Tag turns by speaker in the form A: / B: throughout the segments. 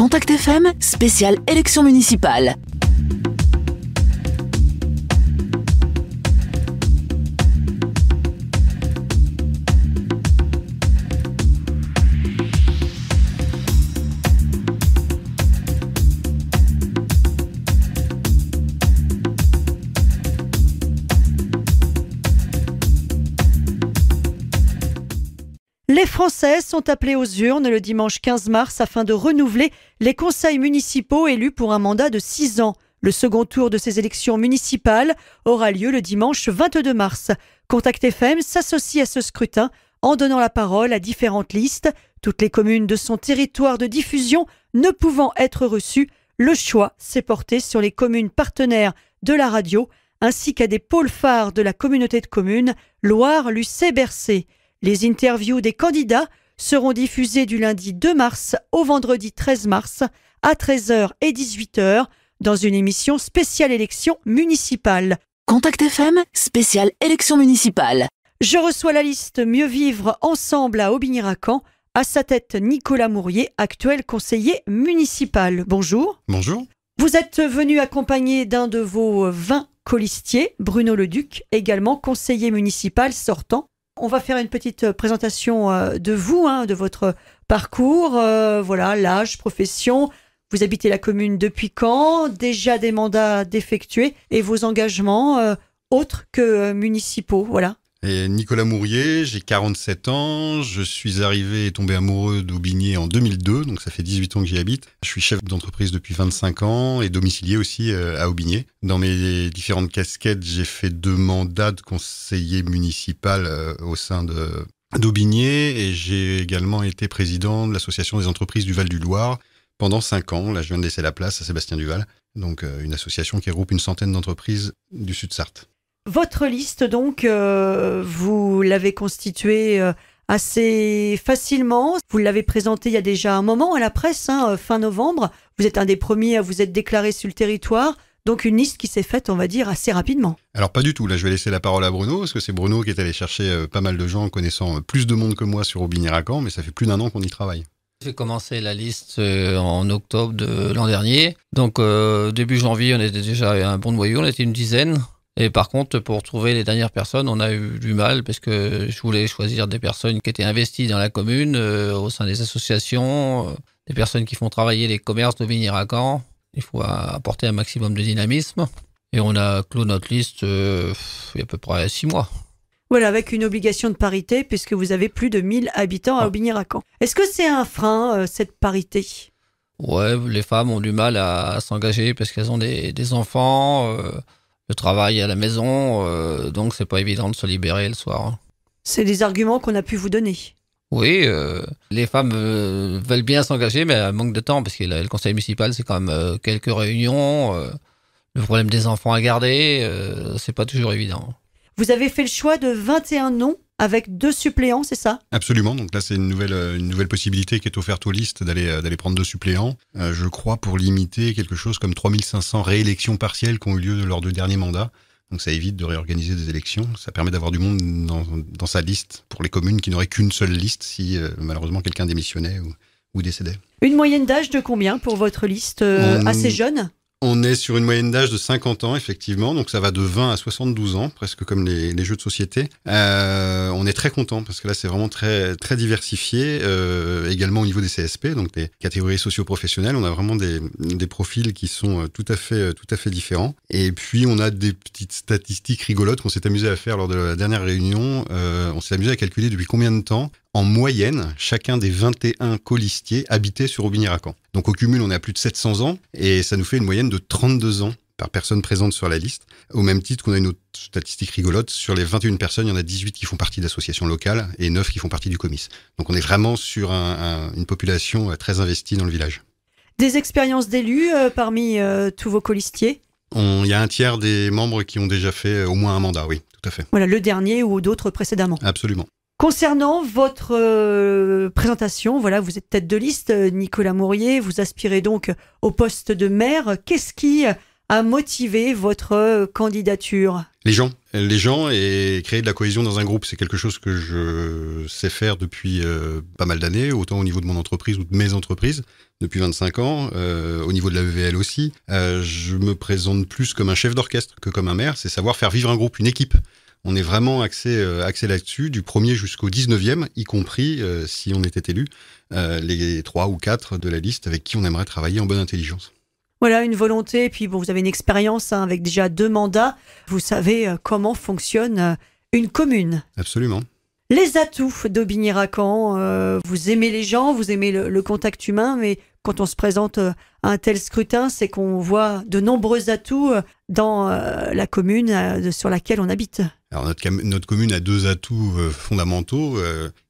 A: Contact FM, spécial élection municipale.
B: Les Français sont appelés aux urnes le dimanche 15 mars afin de renouveler les conseils municipaux élus pour un mandat de 6 ans. Le second tour de ces élections municipales aura lieu le dimanche 22 mars. Contact FM s'associe à ce scrutin en donnant la parole à différentes listes. Toutes les communes de son territoire de diffusion ne pouvant être reçues, le choix s'est porté sur les communes partenaires de la radio ainsi qu'à des pôles phares de la communauté de communes Loire-Lucé-Bercé. Les interviews des candidats seront diffusées du lundi 2 mars au vendredi 13 mars à 13h et 18h dans une émission spéciale élection municipale.
A: Contact FM, spéciale élection municipale.
B: Je reçois la liste Mieux vivre ensemble à Aubigny-Racan. À sa tête, Nicolas Mourier, actuel conseiller municipal. Bonjour.
C: Bonjour.
B: Vous êtes venu accompagné d'un de vos 20 colistiers, Bruno Leduc, également conseiller municipal sortant. On va faire une petite présentation de vous, de votre parcours, voilà, l'âge, profession. Vous habitez la commune depuis quand? Déjà des mandats d'effectuer et vos engagements autres que municipaux, voilà.
C: Et Nicolas Mourier, j'ai 47 ans, je suis arrivé et tombé amoureux d'Aubigné en 2002, donc ça fait 18 ans que j'y habite. Je suis chef d'entreprise depuis 25 ans et domicilié aussi à Aubigné. Dans mes différentes casquettes, j'ai fait 2 mandats de conseiller municipal au sein d'Aubigné et j'ai également été président de l'association des entreprises du Val-du-Loir pendant 5 ans. Là, je viens de laisser la place à Sébastien Duval, donc une association qui regroupe une centaine d'entreprises du Sud-Sarthe.
B: Votre liste, donc, vous l'avez constituée assez facilement. Vous l'avez présentée il y a déjà un moment à la presse, fin novembre. Vous êtes un des premiers à vous être déclaré sur le territoire. Donc une liste qui s'est faite, on va dire, assez rapidement.
C: Alors pas du tout. Là, je vais laisser la parole à Bruno, parce que c'est Bruno qui est allé chercher pas mal de gens connaissant plus de monde que moi sur Aubigny-Racan, mais ça fait plus d'1 an qu'on y travaille.
D: J'ai commencé la liste en octobre de l'an dernier. Donc début janvier, on était déjà un bon noyau, on était une dizaine. Et par contre, pour trouver les dernières personnes, on a eu du mal parce que je voulais choisir des personnes qui étaient investies dans la commune, au sein des associations, des personnes qui font travailler les commerces d'Aubigny-Racan. Il faut apporter un maximum de dynamisme. Et on a clos notre liste il y a à peu près 6 mois.
B: Voilà, avec une obligation de parité puisque vous avez plus de 1000 habitants à Aubigny-Racan. Est-ce que c'est un frein, cette parité ?
D: Ouais, les femmes ont du mal à s'engager parce qu'elles ont des enfants, le travail à la maison, donc c'est pas évident de se libérer le soir.
B: C'est des arguments qu'on a pu vous donner.
D: Oui, les femmes veulent bien s'engager, mais elles manquent de temps, parce que le conseil municipal, c'est quand même quelques réunions, le problème des enfants à garder, c'est pas toujours évident.
B: Vous avez fait le choix de 21 noms avec 2 suppléants, c'est ça ?
C: Absolument, donc là c'est une nouvelle possibilité qui est offerte aux listes d'aller prendre 2 suppléants. Je crois pour limiter quelque chose comme 3500 réélections partielles qui ont eu lieu lors de derniers mandats. Donc ça évite de réorganiser des élections. Ça permet d'avoir du monde dans sa liste pour les communes qui n'auraient qu'une seule liste si malheureusement quelqu'un démissionnait ou décédait.
B: Une moyenne d'âge de combien pour votre liste assez jeune ?
C: On est sur une moyenne d'âge de 50 ans, effectivement. Donc, ça va de 20 à 72 ans, presque comme les jeux de société. On est très content parce que là, c'est vraiment très, très diversifié. Également au niveau des CSP, donc des catégories socio-professionnelles. On a vraiment des profils qui sont tout à fait différents. Et puis, on a des petites statistiques rigolotes qu'on s'est amusé à faire lors de la dernière réunion. On s'est amusé à calculer depuis combien de temps, en moyenne, chacun des 21 colistiers habitait sur Aubigny-Racan. Donc au cumul, on est à plus de 700 ans et ça nous fait une moyenne de 32 ans par personne présente sur la liste. Au même titre qu'on a une autre statistique rigolote, sur les 21 personnes, il y en a 18 qui font partie d'associations locales et 9 qui font partie du comice. Donc on est vraiment sur une population très investie dans le village. Des
B: expériences d'élus parmi tous vos colistiers ?
C: Il y a un tiers des membres qui ont déjà fait au moins un mandat, oui, tout à fait.
B: Voilà, le dernier ou d'autres précédemment.
C: Absolument.
B: Concernant votre présentation, voilà, vous êtes tête de liste, Nicolas Mourier, vous aspirez donc au poste de maire. Qu'est-ce qui a motivé votre candidature?
C: Les gens et créer de la cohésion dans un groupe, c'est quelque chose que je sais faire depuis pas mal d'années, autant au niveau de mon entreprise ou de mes entreprises, depuis 25 ans, au niveau de la EVL aussi. Je me présente plus comme un chef d'orchestre que comme un maire, c'est savoir faire vivre un groupe, une équipe. On est vraiment axé là-dessus, du 1er jusqu'au 19e, y compris, si on était élu, les 3 ou 4 de la liste avec qui on aimerait travailler en bonne intelligence.
B: Voilà, une volonté, et puis bon, vous avez une expérience avec déjà 2 mandats. Vous savez comment fonctionne une commune.
C: Absolument.
B: Les atouts d'Aubigny-Racan, vous aimez les gens, vous aimez le contact humain, mais quand on se présente à un tel scrutin, c'est qu'on voit de nombreux atouts dans la commune sur laquelle on habite.
C: Alors notre commune a 2 atouts fondamentaux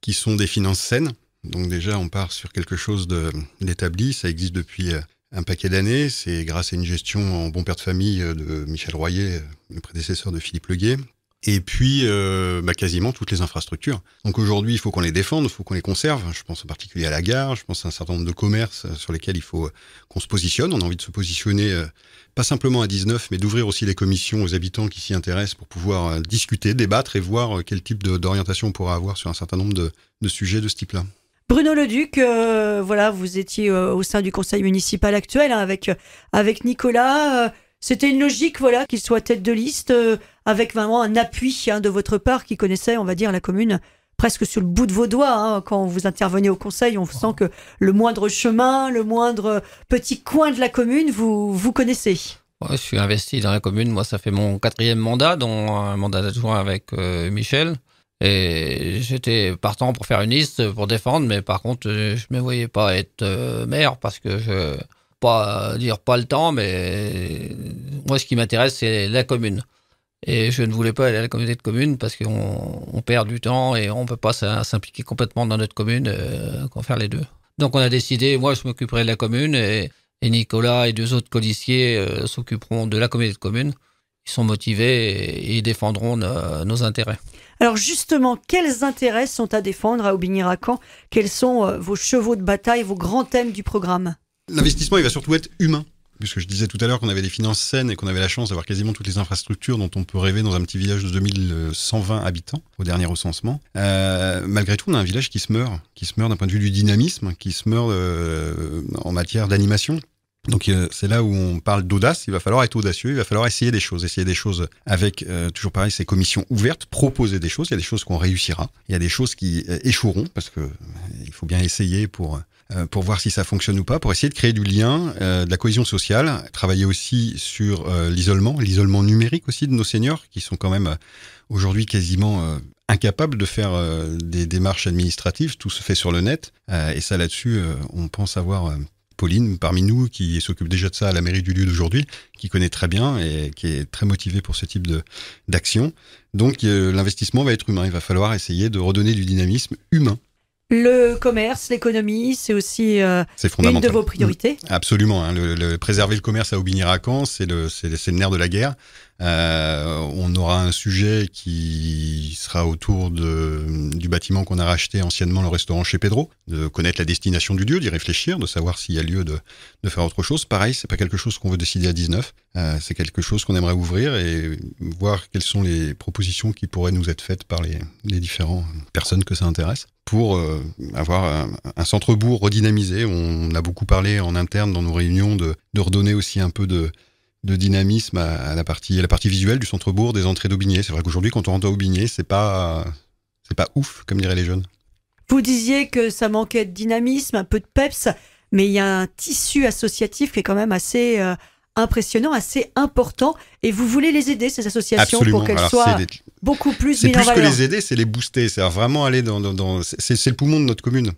C: qui sont des finances saines. Donc déjà, on part sur quelque chose d'établi, ça existe depuis un paquet d'années. C'est grâce à une gestion en bon père de famille de Michel Royer, le prédécesseur de Philippe Leguet. Et puis, quasiment toutes les infrastructures. Donc aujourd'hui, il faut qu'on les défende, il faut qu'on les conserve. Je pense en particulier à la gare, je pense à un certain nombre de commerces sur lesquels il faut qu'on se positionne. On a envie de se positionner, pas simplement à 19, mais d'ouvrir aussi les commissions aux habitants qui s'y intéressent pour pouvoir discuter, débattre et voir quel type d'orientation on pourra avoir sur un certain nombre de sujets de ce type-là.
B: Bruno Leduc, voilà, vous étiez au sein du conseil municipal actuel avec Nicolas. C'était une logique, voilà, qu'il soit tête de liste, avec vraiment un appui de votre part qui connaissait, on va dire, la commune presque sur le bout de vos doigts. Quand vous intervenez au conseil, on sent que le moindre chemin, le moindre petit coin de la commune, vous connaissez.
D: Ouais, je suis investi dans la commune. Moi, ça fait mon 4e mandat, dont un mandat d'adjoint avec Michel. Et j'étais partant pour faire une liste, pour défendre, mais par contre, je ne me voyais pas être maire parce que pas le temps, mais moi, ce qui m'intéresse, c'est la commune. Et je ne voulais pas aller à la communauté de communes parce qu'on perd du temps et on ne peut pas s'impliquer complètement dans notre commune, qu'on faire les deux. Donc on a décidé, moi je m'occuperai de la commune et Nicolas et 2 autres colistiers s'occuperont de la communauté de communes. Ils sont motivés et ils défendront nos intérêts.
B: Alors justement, quels intérêts sont à défendre à Aubigny-Racan? Quels sont vos chevaux de bataille, vos grands thèmes du programme?
C: L'investissement, il va surtout être humain. Puisque je disais tout à l'heure qu'on avait des finances saines et qu'on avait la chance d'avoir quasiment toutes les infrastructures dont on peut rêver dans un petit village de 2120 habitants au dernier recensement. Malgré tout, on a un village qui se meurt d'un point de vue du dynamisme, qui se meurt en matière d'animation. Donc c'est là où on parle d'audace, il va falloir être audacieux, il va falloir essayer des choses avec, toujours pareil, ces commissions ouvertes, proposer des choses, il y a des choses qu'on réussira, il y a des choses qui échoueront, parce que il faut bien essayer pour voir si ça fonctionne ou pas, pour essayer de créer du lien, de la cohésion sociale, travailler aussi sur l'isolement numérique aussi de nos seniors, qui sont quand même aujourd'hui quasiment incapables de faire des démarches administratives, tout se fait sur le net, et ça là-dessus, on pense avoir Pauline parmi nous qui s'occupe déjà de ça à la mairie du lieu d'aujourd'hui, qui connaît très bien et qui est très motivée pour ce type d'action. Donc l'investissement va être humain, il va falloir essayer de redonner du dynamisme humain.
B: Le commerce, l'économie, c'est aussi une de vos priorités.
C: Absolument. Préserver le commerce à Aubigny-Racan, c'est le nerf de la guerre. On aura un sujet qui sera autour du bâtiment qu'on a racheté anciennement, le restaurant chez Pedro, de connaître la destination du lieu, d'y réfléchir, de savoir s'il y a lieu de faire autre chose. Pareil, c'est pas quelque chose qu'on veut décider à 19. C'est quelque chose qu'on aimerait ouvrir et voir quelles sont les propositions qui pourraient nous être faites par les différentes personnes que ça intéresse pour avoir un centre-bourg redynamisé. On a beaucoup parlé en interne dans nos réunions de redonner aussi un peu de dynamisme à la partie visuelle du centre-bourg, des entrées d'Aubigné. C'est vrai qu'aujourd'hui, quand on rentre à Aubigné, c'est pas ouf, comme diraient les jeunes.
B: Vous disiez que ça manquait de dynamisme, un peu de peps, mais il y a un tissu associatif qui est quand même assez impressionnant, assez important, et vous voulez les aider, ces associations,
C: absolument.
B: Pour qu'elles soient beaucoup plus mises en valeur.
C: C'est plus que les aider, c'est les booster, c'est vraiment aller c'est le poumon de notre commune.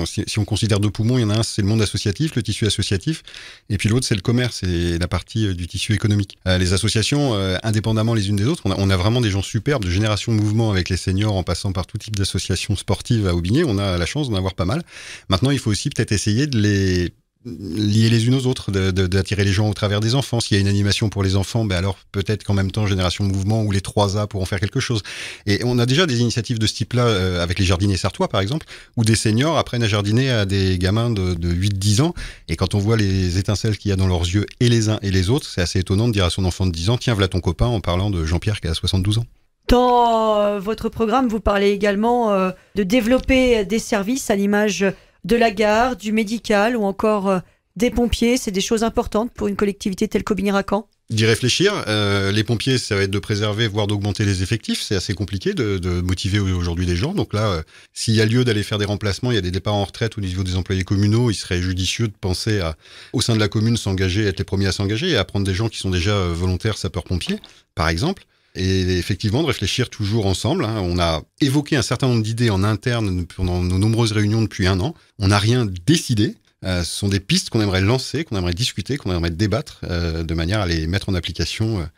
C: Si on considère 2 poumons, il y en a un, c'est le monde associatif, le tissu associatif, et puis l'autre, c'est le commerce et la partie du tissu économique. Les associations, indépendamment les unes des autres, on a vraiment des gens superbes, de Génération Mouvement avec les seniors, en passant par tout type d'associations sportives à Aubigné. On a la chance d'en avoir pas mal. Maintenant, il faut aussi peut-être essayer de liées les unes aux autres, d'attirer les gens au travers des enfants. S'il y a une animation pour les enfants, alors peut-être qu'en même temps Génération Mouvement ou les 3A pourront faire quelque chose. Et on a déjà des initiatives de ce type-là avec les jardiniers sartois par exemple, où des seniors apprennent à jardiner à des gamins de 8-10 ans. Et quand on voit les étincelles qu'il y a dans leurs yeux et les uns et les autres, c'est assez étonnant de dire à son enfant de 10 ans, tiens, voilà ton copain, en parlant de Jean-Pierre qui a 72 ans.
B: Dans votre programme, vous parlez également de développer des services à l'image de la gare, du médical ou encore des pompiers. C'est des choses importantes pour une collectivité telle qu'Aubigny-Racan.
C: D'y réfléchir. Les pompiers, ça va être de préserver, voire d'augmenter les effectifs. C'est assez compliqué de motiver aujourd'hui des gens. Donc là, s'il y a lieu d'aller faire des remplacements, il y a des départs en retraite au niveau des employés communaux, il serait judicieux de penser à, au sein de la commune, s'engager, être les premiers à s'engager et à prendre des gens qui sont déjà volontaires sapeurs-pompiers, par exemple. Et effectivement, de réfléchir toujours ensemble. On a évoqué un certain nombre d'idées en interne pendant nos nombreuses réunions depuis 1 an. On n'a rien décidé. Ce sont des pistes qu'on aimerait lancer, qu'on aimerait discuter, qu'on aimerait débattre de manière à les mettre en application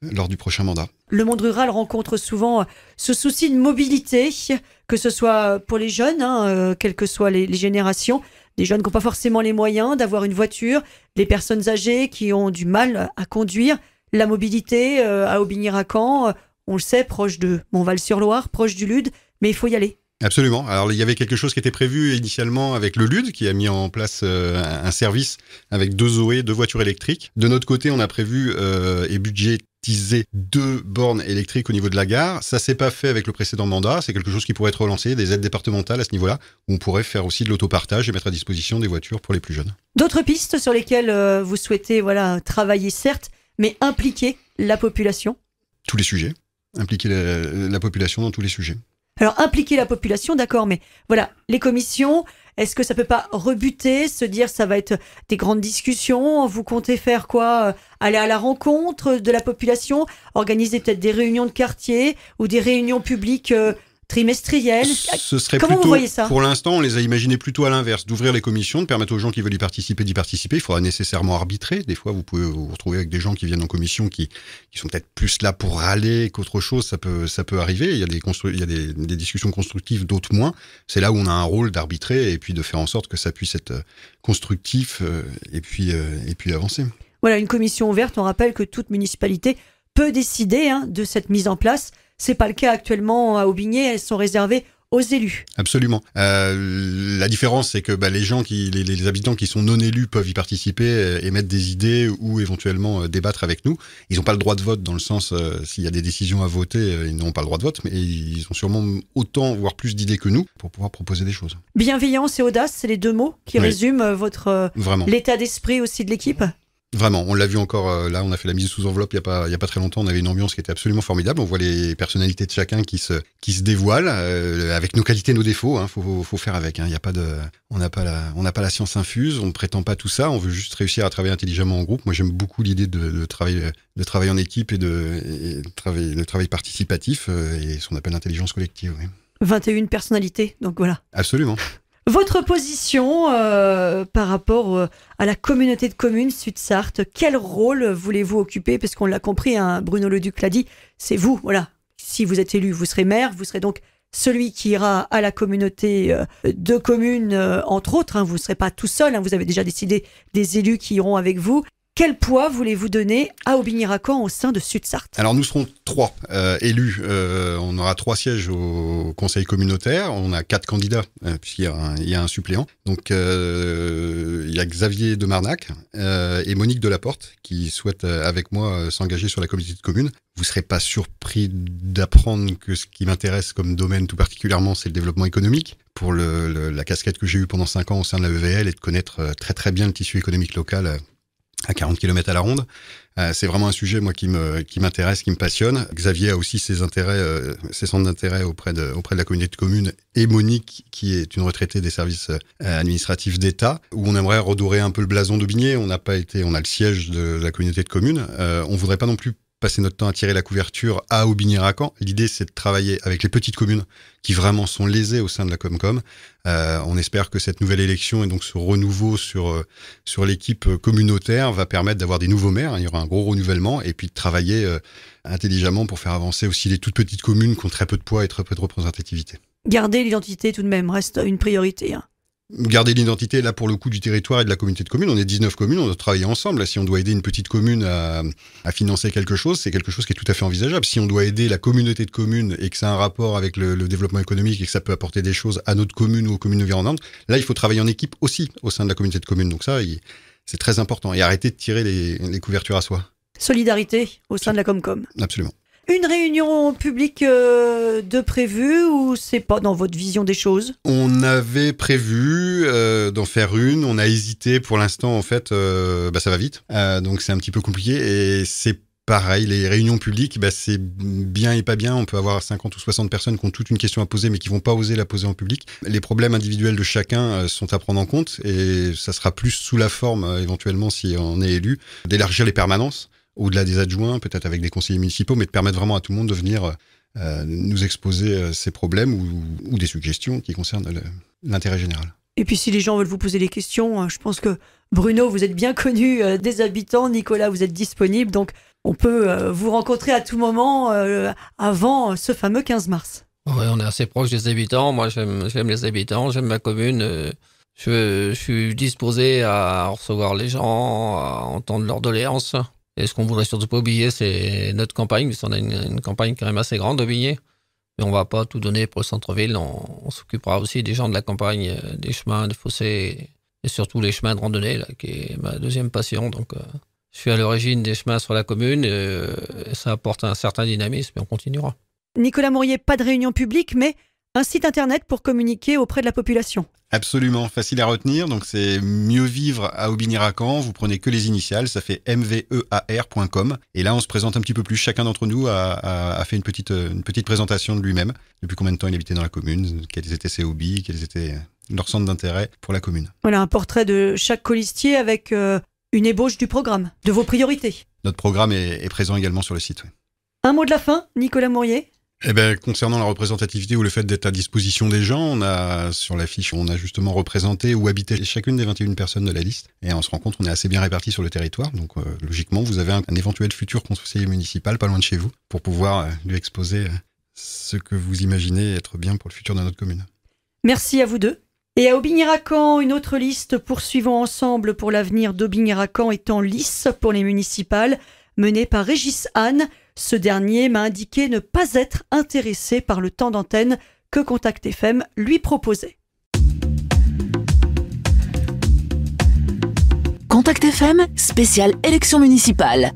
C: lors du prochain mandat.
B: Le monde rural rencontre souvent ce souci de mobilité, que ce soit pour les jeunes, quelles que soient les générations, des jeunes qui n'ont pas forcément les moyens d'avoir une voiture, les personnes âgées qui ont du mal à conduire. La mobilité à Aubigny-Racan, on le sait, proche de Montval-sur-Loire, proche du Lude, mais il faut y aller.
C: Absolument. Alors, il y avait quelque chose qui était prévu initialement avec le LUD, qui a mis en place un service avec 2 Zoé, 2 voitures électriques. De notre côté, on a prévu et budgétisé 2 bornes électriques au niveau de la gare. Ça s'est pas fait avec le précédent mandat. C'est quelque chose qui pourrait être relancé, des aides départementales à ce niveau-là, où on pourrait faire aussi de l'autopartage et mettre à disposition des voitures pour les plus jeunes.
B: D'autres pistes sur lesquelles vous souhaitez travailler, certes, mais impliquer la population?
C: Tous les sujets. Impliquer la population dans tous les sujets.
B: Alors, impliquer la population, d'accord, mais les commissions, est-ce que ça peut pas rebuter, se dire ça va être des grandes discussions? Vous comptez faire quoi? Aller à la rencontre de la population, organiser peut-être des réunions de quartier ou des réunions publiques trimestrielles?
C: Ce serait
B: Comment
C: plutôt,
B: vous voyez ça?
C: Pour l'instant, on les a imaginés plutôt à l'inverse, d'ouvrir les commissions, de permettre aux gens qui veulent y participer d'y participer. Il faudra nécessairement arbitrer. Des fois, vous pouvez vous retrouver avec des gens qui viennent en commission qui sont peut-être plus là pour râler qu'autre chose. Ça peut arriver. Il y a des discussions constructives, d'autres moins. C'est là où on a un rôle d'arbitrer et puis de faire en sorte que ça puisse être constructif et puis avancer.
B: Voilà, une commission ouverte. On rappelle que toute municipalité peut décider de cette mise en place. C'est pas le cas actuellement à Aubigny, elles sont réservées aux élus.
C: Absolument. La différence, c'est que les gens les habitants qui sont non élus peuvent y participer, émettre des idées ou éventuellement débattre avec nous. Ils n'ont pas le droit de vote dans le sens, s'il y a des décisions à voter, ils n'ont pas le droit de vote, mais ils ont sûrement autant, voire plus d'idées que nous pour pouvoir proposer des choses.
B: Bienveillance et audace, c'est les 2 mots qui résument l'état d'esprit aussi de l'équipe.
C: Vraiment, on l'a vu encore, là on a fait la mise sous enveloppe il y a pas très longtemps, on avait une ambiance qui était absolument formidable, on voit les personnalités de chacun qui se dévoilent, avec nos qualités, nos défauts, faut faire avec, on n'a pas la science infuse, on ne prétend pas tout ça, on veut juste réussir à travailler intelligemment en groupe. Moi j'aime beaucoup l'idée de travailler en équipe et le travail participatif et ce qu'on appelle l'intelligence collective. Oui.
B: 21 personnalités, donc voilà.
C: Absolument.
B: Votre position par rapport à la communauté de communes Sud-Sarthe, quel rôle voulez-vous occuper? Parce qu'on l'a compris, Bruno Leduc l'a dit, c'est vous, si vous êtes élu, vous serez maire, vous serez donc celui qui ira à la communauté de communes, entre autres, vous ne serez pas tout seul, vous avez déjà décidé des élus qui iront avec vous. Quel poids voulez-vous donner à Aubigny-Racan au sein de Sud-Sarthe?
C: Alors nous serons 3 élus. On aura 3 sièges au conseil communautaire. On a 4 candidats puisqu'il y a un suppléant. Donc il y a Xavier de Marnac et Monique Delaporte qui souhaitent avec moi s'engager sur la communauté de communes. Vous ne serez pas surpris d'apprendre que ce qui m'intéresse comme domaine tout particulièrement, c'est le développement économique. Pour la casquette que j'ai eue pendant 5 ans au sein de la EVL et de connaître très très bien le tissu économique local à 40 km à la ronde. C'est vraiment un sujet, moi, qui m'intéresse, qui me passionne. Xavier a aussi ses centres d'intérêt auprès de la communauté de communes, et Monique, qui est une retraitée des services administratifs d'État, où on aimerait redorer un peu le blason d'Aubigné. On a le siège de la communauté de communes. On voudrait pas non plus passer notre temps à tirer la couverture à Aubigny-Racan. L'idée, c'est de travailler avec les petites communes qui vraiment sont lésées au sein de la Comcom. On espère que cette nouvelle élection et donc ce renouveau sur l'équipe communautaire va permettre d'avoir des nouveaux maires. Il y aura un gros renouvellement et puis de travailler intelligemment pour faire avancer aussi les toutes petites communes qui ont très peu de poids et très peu de représentativité.
B: Garder l'identité tout de même reste une priorité.
C: garder l'identité, là, pour le coup, du territoire et de la communauté de communes. On est 19 communes, on doit travailler ensemble. Là, si on doit aider une petite commune à financer quelque chose, c'est quelque chose qui est tout à fait envisageable. Si on doit aider la communauté de communes et que ça a un rapport avec le développement économique et que ça peut apporter des choses à notre commune ou aux communes environnantes, là, il faut travailler en équipe aussi au sein de la communauté de communes. Donc ça, c'est très important. Et arrêter de tirer les couvertures à soi.
B: Solidarité au sein de la Comcom.
C: Absolument.
B: Une réunion publique de prévue ou c'est pas dans votre vision des choses?
C: On avait prévu d'en faire une. On a hésité pour l'instant. En fait, ça va vite. Donc c'est un petit peu compliqué. Et c'est pareil, les réunions publiques, c'est bien et pas bien. On peut avoir 50 ou 60 personnes qui ont toute une question à poser, mais qui vont pas oser la poser en public. Les problèmes individuels de chacun sont à prendre en compte. Et ça sera plus sous la forme, éventuellement, si on est élu, d'élargir les permanences. Au-delà des adjoints, peut-être avec des conseillers municipaux, mais de permettre vraiment à tout le monde de venir nous exposer ses problèmes ou des suggestions qui concernent l'intérêt général.
B: Et puis si les gens veulent vous poser des questions, je pense que Bruno, vous êtes bien connu des habitants, Nicolas, vous êtes disponible, donc on peut vous rencontrer à tout moment avant ce fameux 15 mars.
D: Oui, on est assez proche des habitants. Moi, j'aime les habitants, j'aime ma commune. Je suis disposé à recevoir les gens, à entendre leurs doléances. Et ce qu'on voudrait surtout pas oublier, c'est notre campagne, parce qu'on a une campagne quand même assez grande à Aubigné. Mais on va pas tout donner pour le centre-ville. On s'occupera aussi des gens de la campagne, des chemins, des fossés, et surtout les chemins de randonnée, là, qui est ma deuxième passion. Donc, je suis à l'origine des chemins sur la commune, et ça apporte un certain dynamisme, et on continuera.
B: Nicolas Mourier, pas de réunion publique, mais un site internet pour communiquer auprès de la population.
C: Absolument, facile à retenir. Donc c'est mieux vivre à Aubigny-Racan. Vous prenez que les initiales, ça fait mvear.com. Et là, on se présente un petit peu plus. Chacun d'entre nous a fait une petite présentation de lui-même. Depuis combien de temps il habitait dans la commune, quels étaient ses hobbies, quels étaient leurs centres d'intérêt pour la commune.
B: Voilà, un portrait de chaque colistier avec une ébauche du programme, de vos priorités.
C: Notre programme est présent également sur le site. Oui.
B: Un mot de la fin, Nicolas Mourier?
C: Concernant la représentativité ou le fait d'être à disposition des gens, sur la fiche, on a justement représenté où habitaient chacune des 21 personnes de la liste. Et on se rend compte qu'on est assez bien répartis sur le territoire. Donc, logiquement, vous avez un éventuel futur conseiller municipal pas loin de chez vous pour pouvoir lui exposer ce que vous imaginez être bien pour le futur de notre commune.
B: Merci à vous deux. Et à Aubigny-Racan, une autre liste. Poursuivons ensemble pour l'avenir d'Aubigny-Racan est en lice pour les municipales, menée par Régis Anne. Ce dernier m'a indiqué ne pas être intéressé par le temps d'antenne que Contact FM lui proposait.
A: Contact FM, spécial élection municipale.